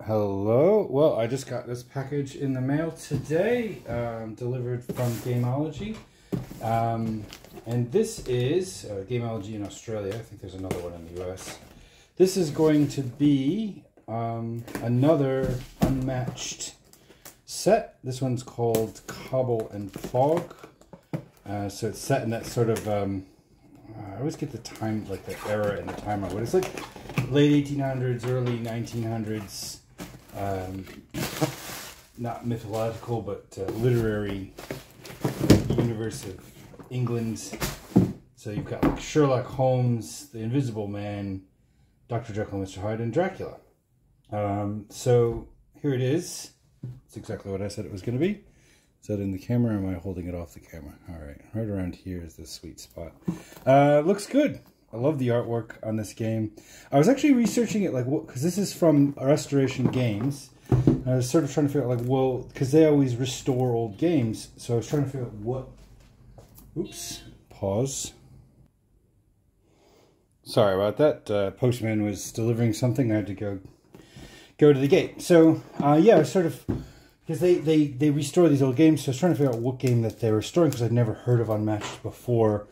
Hello. Well, I just got this package in the mail today, delivered from Gameology. And this is Gameology in Australia. I think there's another one in the US. This is going to be another Unmatched set. This one's called Cobble and Fog. So it's set in that sort of, I always get the time, like the era and the time of it. It's like late 1800s, early 1900s. Not mythological, but literary universe of England. So you've got like Sherlock Holmes, the Invisible Man, Dr. Jekyll and Mr. Hyde, and Dracula. So here it is. It's exactly what I said it was going to be. Is that in the camera, or am I holding it off the camera? All right, right around here is the sweet spot. Looks good. I love the artwork on this game. I was actually researching it, like, because this is from Restoration Games. And I was sort of trying to figure out, like, well, because they always restore old games. So I was trying to figure out what... Oops. Pause. Sorry about that. Postman was delivering something. I had to go to the gate. So, yeah, I was sort of... Because they restore these old games, so I was trying to figure out what game that they're restoring, because I'd never heard of Unmatched before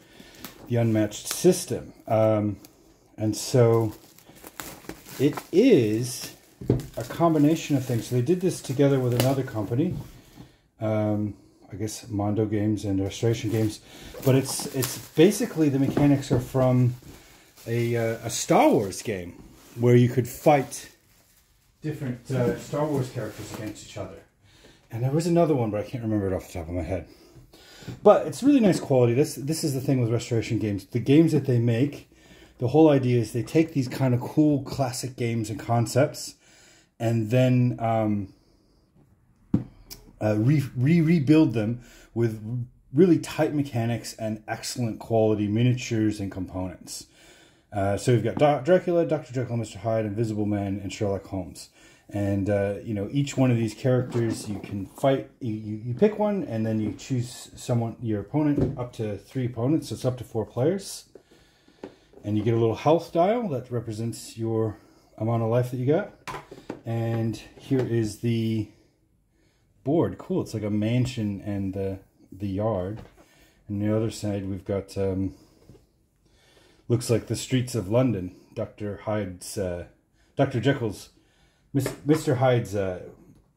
the Unmatched system. And so it is a combination of things. So they did this together with another company, I guess Mondo Games and Restoration Games, but it's basically the mechanics are from a Star Wars game where you could fight different Star Wars characters against each other. And there was another one, but I can't remember it off the top of my head. But it's really nice quality. This is the thing with Restoration Games. The games that they make, the whole idea is they take these kind of cool classic games and concepts and then rebuild them with really tight mechanics and excellent quality miniatures and components. So we've got Dracula, Dr. Jekyll and Mr. Hyde, Invisible Man, and Sherlock Holmes. And, you know, each one of these characters you can fight, you pick one, and then you choose your opponent, up to 3 opponents, so it's up to 4 players. And you get a little health dial that represents your amount of life that you got. And here is the board. Cool, it's like a mansion and the yard. And the other side we've got, looks like the streets of London, Dr. Jekyll's, Mr. Hyde's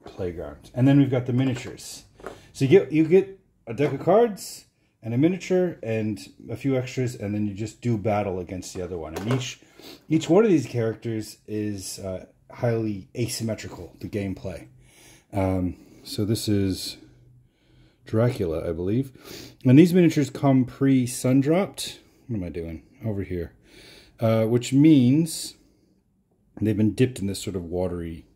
playground. And then we've got the miniatures. So you get a deck of cards and a miniature and a few extras, and then you just do battle against the other one. And each one of these characters is highly asymmetrical to gameplay. So this is Dracula, I believe. And these miniatures come pre-sun dropped. What am I doing? Over here. Which means they've been dipped in this sort of watery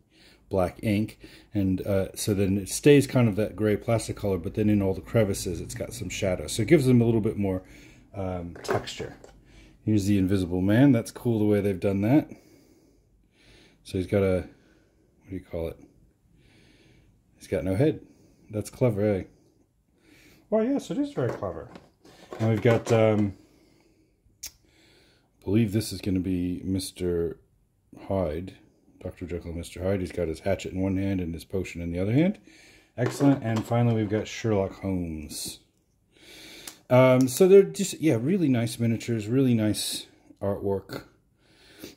black ink, and so then it stays kind of that gray plastic color, but then in all the crevices it's got some shadow, so it gives them a little bit more texture. Here's the Invisible Man. That's cool the way they've done that. So he's got a, what do you call it? He's got no head. That's clever, eh? Well, yes, it is very clever. And we've got, I believe this is going to be Mr. Hyde, Dr. Jekyll and Mr. Hyde. He's got his hatchet in one hand and his potion in the other hand. Excellent. And finally, we've got Sherlock Holmes. So they're just, yeah, really nice miniatures, really nice artwork.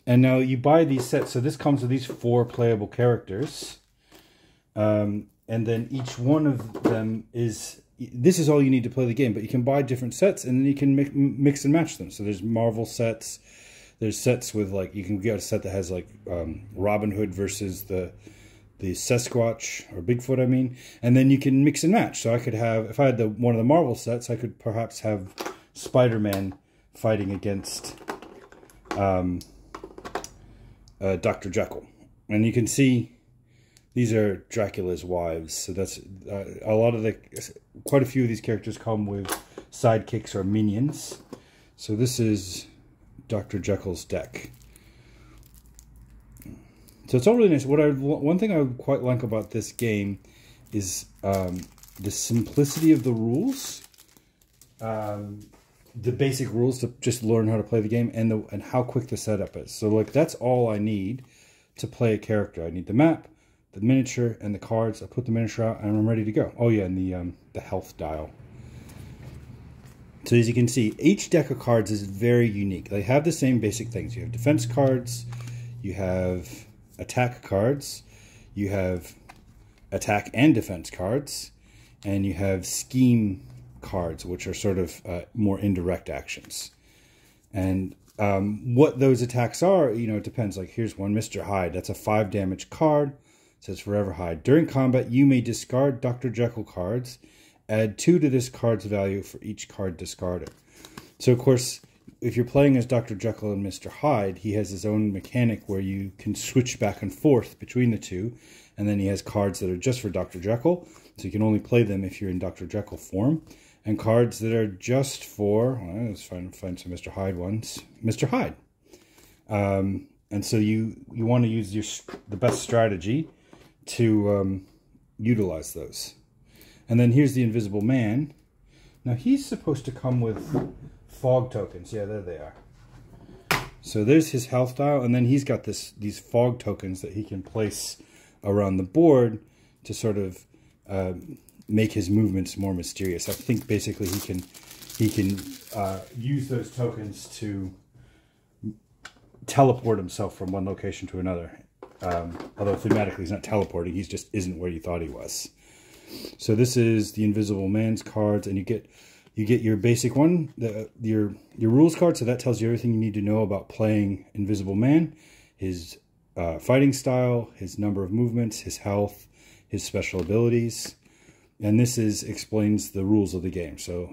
And now you buy these sets. So this comes with these 4 playable characters. And then each one of them is, this is all you need to play the game, but you can buy different sets and then you can mix and match them. So there's Marvel sets. There's sets with, like, you can get a set that has, like, Robin Hood versus the Sasquatch, or Bigfoot, I mean. And then you can mix and match. So I could have, if I had one of the Marvel sets, I could perhaps have Spider-Man fighting against Dr. Jekyll. And you can see these are Dracula's wives. So that's, quite a few of these characters come with sidekicks or minions. So this is Dr. Jekyll's deck. So it's all really nice. One thing I quite like about this game is the simplicity of the rules, the basic rules to just learn how to play the game, and how quick the setup is. So like that's all I need to play a character. I need the map, the miniature, and the cards. I put the miniature out, and I'm ready to go. Oh yeah, and the health dial. So as you can see, each deck of cards is very unique. They have the same basic things. You have defense cards, you have attack cards, you have attack and defense cards, and you have scheme cards, which are sort of more indirect actions. And what those attacks are, it depends. Like here's one, Mr. Hyde. That's a 5 damage card. It says Forever Hyde. During combat, you may discard Dr. Jekyll cards. Add 2 to this card's value for each card discarded. So, of course, if you're playing as Dr. Jekyll and Mr. Hyde, he has his own mechanic where you can switch back and forth between the two. And then he has cards that are just for Dr. Jekyll. So you can only play them if you're in Dr. Jekyll form. And cards that are just for, well, let's find some Mr. Hyde ones. Mr. Hyde. And so you want to use the best strategy to utilize those. And then here's the Invisible Man. Now he's supposed to come with fog tokens. Yeah, there they are. So there's his health dial, and then he's got these fog tokens that he can place around the board to sort of make his movements more mysterious. I think basically he can use those tokens to teleport himself from one location to another. Although thematically he's not teleporting, he just isn't where you thought he was. So this is the Invisible Man's cards, and you get your basic one, your rules card. So that tells you everything you need to know about playing Invisible Man, his fighting style, his number of movements, his health, his special abilities, and this explains the rules of the game. So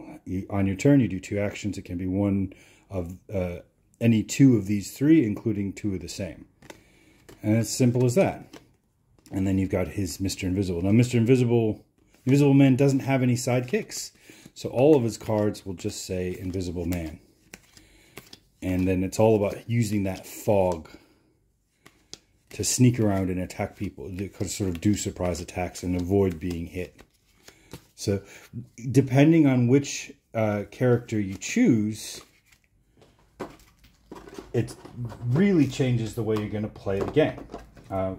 on your turn, you do 2 actions. It can be one of any 2 of these 3, including 2 of the same, and it's simple as that. And then you've got his Mr. Invisible. Now, Invisible Man doesn't have any sidekicks, so all of his cards will just say Invisible Man. And then it's all about using that fog to sneak around and attack people, to sort of do surprise attacks and avoid being hit. So, depending on which character you choose, it really changes the way you're going to play the game,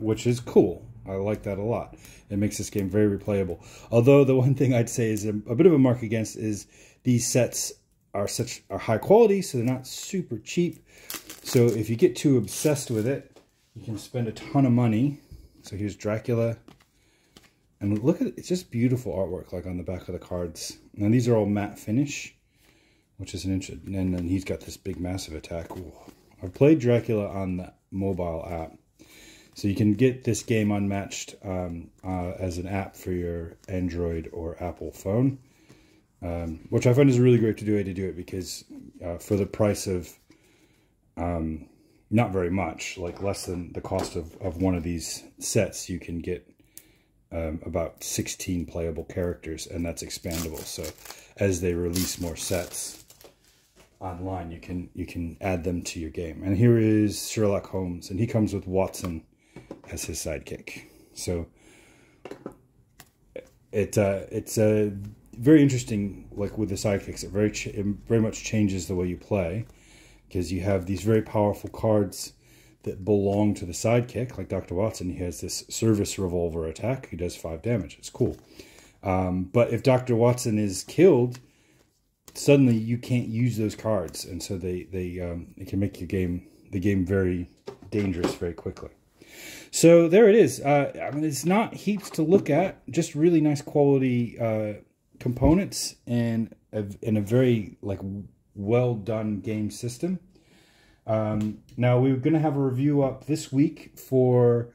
which is cool. I like that a lot. It makes this game very replayable. Although the one thing I'd say is a bit of a mark against is these sets are high quality, so they're not super cheap. So if you get too obsessed with it, you can spend a ton of money. So here's Dracula. And look at it, it's just beautiful artwork, like on the back of the cards. And these are all matte finish, which is an interest. And then he's got this big massive attack. Ooh. I've played Dracula on the mobile app. So you can get this game Unmatched as an app for your Android or Apple phone, which I find is a really great way to do it, because for the price of not very much, like less than the cost of one of these sets, you can get about 16 playable characters, and that's expandable. So as they release more sets online, you can add them to your game. And here is Sherlock Holmes, and he comes with Watson as his sidekick. So it's very interesting. Like with the sidekicks, it very much changes the way you play, because you have these very powerful cards that belong to the sidekick. Like Dr. Watson, he has this service revolver attack. He does 5 damage. It's cool. But if Dr. Watson is killed, suddenly you can't use those cards, and so it can make the game very dangerous very quickly. So there it is. I mean, it's not heaps to look at, just really nice quality components and a very well done game system. Now we're going to have a review up this week for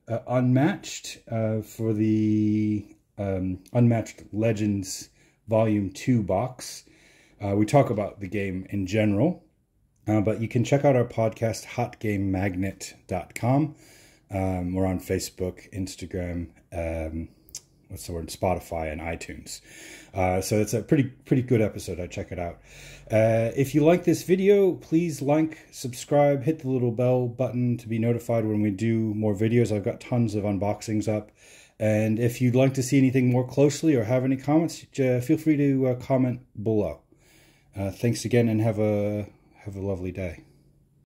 Unmatched, for the Unmatched Legends Volume 2 box. We talk about the game in general, but you can check out our podcast, hotgamemagnet.com. We're on Facebook, Instagram, Spotify, and iTunes. So it's a pretty good episode. I check it out. If you like this video, please like, subscribe, hit the little bell button to be notified when we do more videos. I've got tons of unboxings up. And if you'd like to see anything more closely or have any comments, feel free to comment below. Thanks again, and have a lovely day.